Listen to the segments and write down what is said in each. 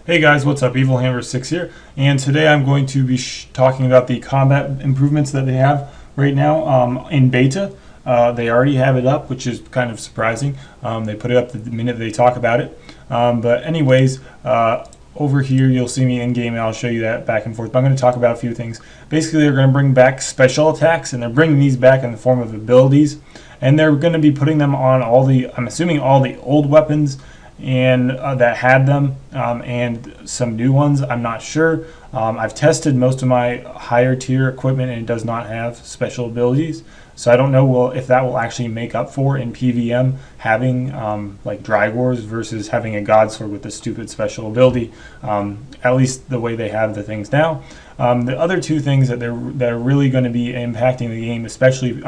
Hey guys, what's up? Evil Hammer 6 here, and today I'm going to be talking about the combat improvements that they have right now in beta. They already have it up, which is kind of surprising. They put it up the minute they talk about it. But anyways, over here you'll see me in game, and I'll show you that back and forth. But I'm going to talk about a few things. Basically, they're going to bring back special attacks, and they're bringing these back in the form of abilities, and they're going to be putting them on all the, I'm assuming, all the old weapons and that had them, and some new ones. I'm not sure. I've tested most of my higher tier equipment, and it does not have special abilities, so I don't know if that will actually make up for in PVM having like Dry Wars versus having a God Sword with a stupid special ability, at least the way they have the things now. The other two things that are really going to be impacting the game, especially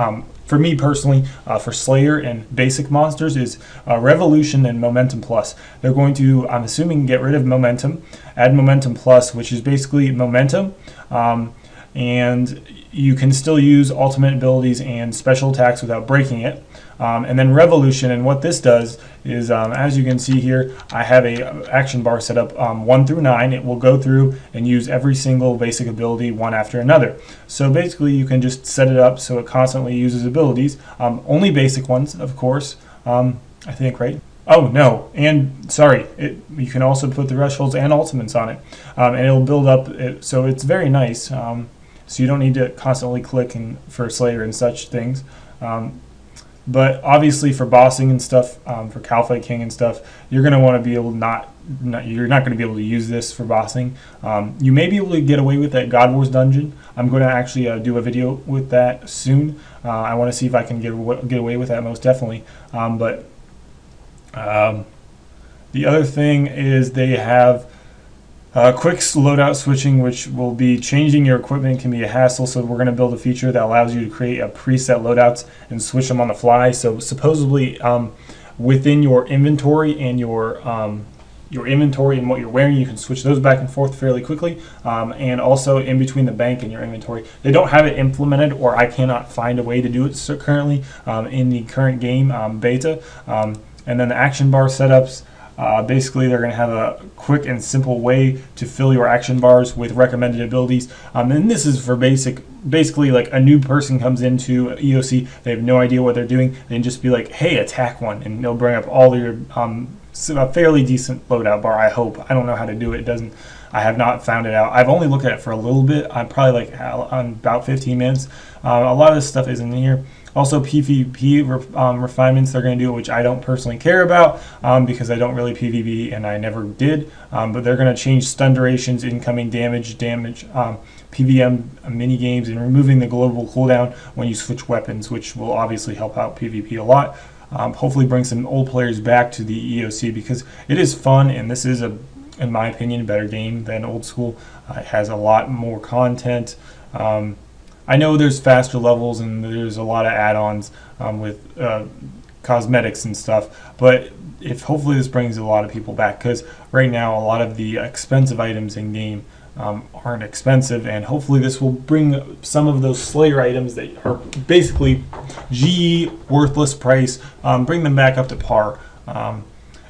for me personally, for Slayer and basic monsters, is Revolution and Momentum Plus. They're going to, I'm assuming, get rid of Momentum, add Momentum Plus, which is basically Momentum, and you can still use ultimate abilities and special attacks without breaking it. And then Revolution, and what this does is, as you can see here, I have a action bar set up 1 through 9. It will go through and use every single basic ability one after another. So basically you can just set it up so it constantly uses abilities, only basic ones, of course, I think, right? Oh no, and sorry, you can also put the thresholds and ultimates on it, and it'll build up, so it's very nice, so you don't need to constantly click for Slayer and such things. But obviously for bossing and stuff, for Kalphite King and stuff, you're going to want to be able you're not going to be able to use this for bossing. You may be able to get away with that God Wars dungeon. I'm going to actually do a video with that soon. I want to see if I can get away with that, most definitely. But the other thing is they have quick loadout switching, which will be changing your equipment can be a hassle, so we're going to build a feature that allows you to create a preset loadouts and switch them on the fly. So supposedly within your inventory and your inventory and what you're wearing, you can switch those back and forth fairly quickly, and also in between the bank and your inventory. They don't have it implemented, or I cannot find a way to do it currently in the current game beta. And then the action bar setups. Basically, they're going to have a quick and simple way to fill your action bars with recommended abilities. And this is for basically like a new person comes into EOC, they have no idea what they're doing, they can just be like, hey, attack one, and they'll bring up all your a fairly decent loadout bar, I hope. I don't know how to do it. I have not found it out. I've only looked at it for a little bit. I'm probably like on about 15 minutes. A lot of this stuff isn't in here. Also, PvP refinements they're going to do, which I don't personally care about because I don't really PvP and I never did. But they're going to change stun durations, incoming damage, PVM mini games, and removing the global cooldown when you switch weapons, which will obviously help out PvP a lot. Hopefully, bring some old players back to the EOC because it is fun, and this is in my opinion, a better game than old school. It has a lot more content. I know there's faster levels and there's a lot of add-ons with cosmetics and stuff, but hopefully this brings a lot of people back, because right now a lot of the expensive items in game aren't expensive, and hopefully this will bring some of those Slayer items that are basically GE worthless price, bring them back up to par.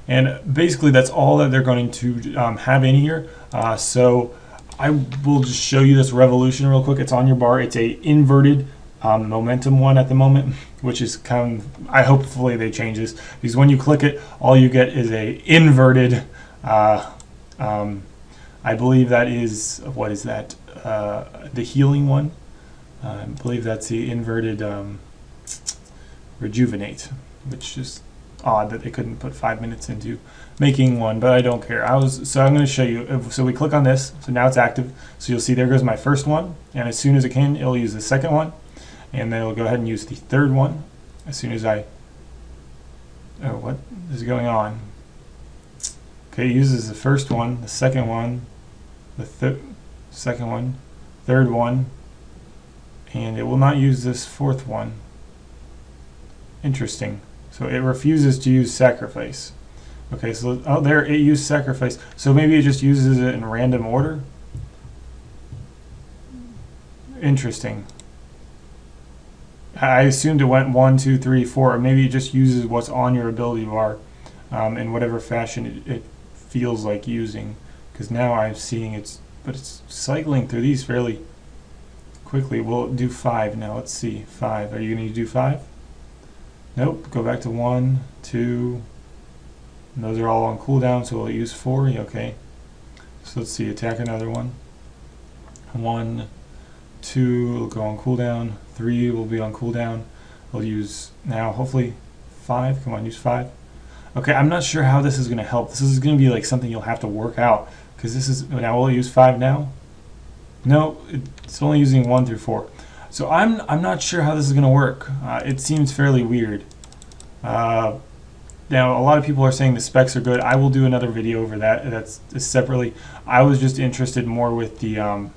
And basically that's all that they're going to have in here. So I will just show you this Revolution real quick. It's on your bar. It's a inverted momentum one at the moment, which is hopefully they change this, because when you click it, all you get is a inverted, I believe that is, what is that? The healing one. I believe that's the inverted Rejuvenate, which is odd that they couldn't put 5 minutes into making one, but I don't care. So I'm going to show you. So we click on this, so now it's active. So you'll see there goes my first one, and as soon as it can, it'll use the second one, and then it'll go ahead and use the third one as soon as oh, what is going on? Okay, it uses the first one, the second one, the second one, third one, and it will not use this fourth one. Interesting. So it refuses to use sacrifice. Okay, so there it used sacrifice. So maybe it just uses it in random order. Interesting. I assumed it went 1, 2, 3, 4, or maybe it just uses what's on your ability bar in whatever fashion it feels like using. because now I'm seeing but it's cycling through these fairly quickly. We'll do 5 now. Let's see. 5. Are you going to do 5? Nope. Go back to 1, 2. And those are all on cooldown, so we'll use 4. Okay. So let's see. Attack another one. 1, 2 will go on cooldown. 3 will be on cooldown. We'll use now, hopefully, 5. Come on, use 5. Okay, I'm not sure how this is going to help. This is going to be like something you'll have to work out, because this is, now we'll use 5 now. No, it's only using 1 through 4. So I'm not sure how this is going to work. It seems fairly weird. Now a lot of people are saying the specs are good. I will do another video over that. That's separately. I was just interested more with the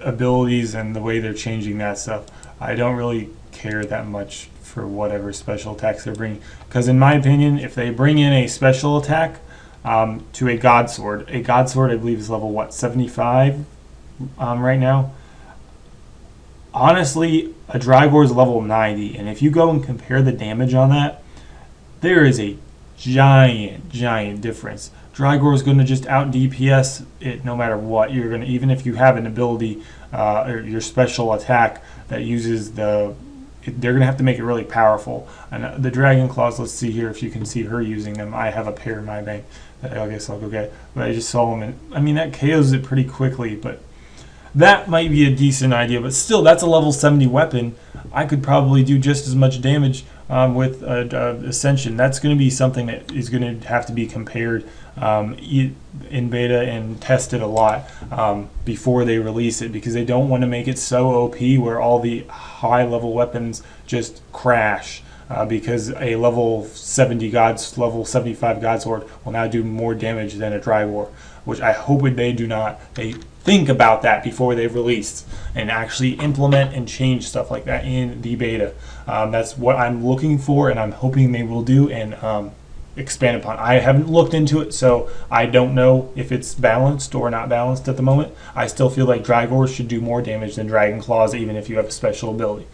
abilities and the way they're changing that stuff. I don't really care that much for whatever special attacks they're bringing, because in my opinion, if they bring in a special attack to a God Sword I believe is level what, 75 right now. Honestly, a Drygor is level 90, and if you go and compare the damage on that, there is a giant difference. Drygor is going to just out DPS it no matter what. You're going to, even if you have an ability or your special attack that uses they're going to have to make it really powerful. And the Dragon Claws, let's see here if you can see her using them. I have a pair in my bank that I guess I'll go get. But I just saw them, and I mean, that KOs it pretty quickly, but that might be a decent idea. But still, that's a level 70 weapon. I could probably do just as much damage with Ascension. That's going to be something that is going to have to be compared in beta and tested a lot before they release it, because they don't want to make it so OP where all the high level weapons just crash because a level 75 God Sword will now do more damage than a Drygor, which I hope they do not. They think about that before they've released and actually implement and change stuff like that in the beta. That's what I'm looking for, and I'm hoping they will do and expand upon. I haven't looked into it, so I don't know if it's balanced or not balanced at the moment. I still feel like Drygors should do more damage than Dragon Claws, even if you have a special ability.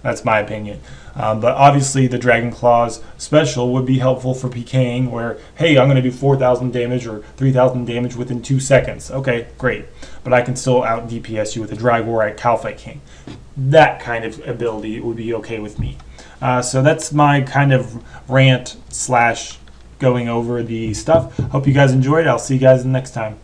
That's my opinion. But obviously the Dragon Claws special would be helpful for PKing, where, hey, I'm going to do 4,000 damage or 3,000 damage within 2 seconds. Okay, great. But I can still out DPS you with a Drygor at Kalphite King. That kind of ability would be okay with me. So that's my kind of rant / going over the stuff. Hope you guys enjoyed. I'll see you guys next time.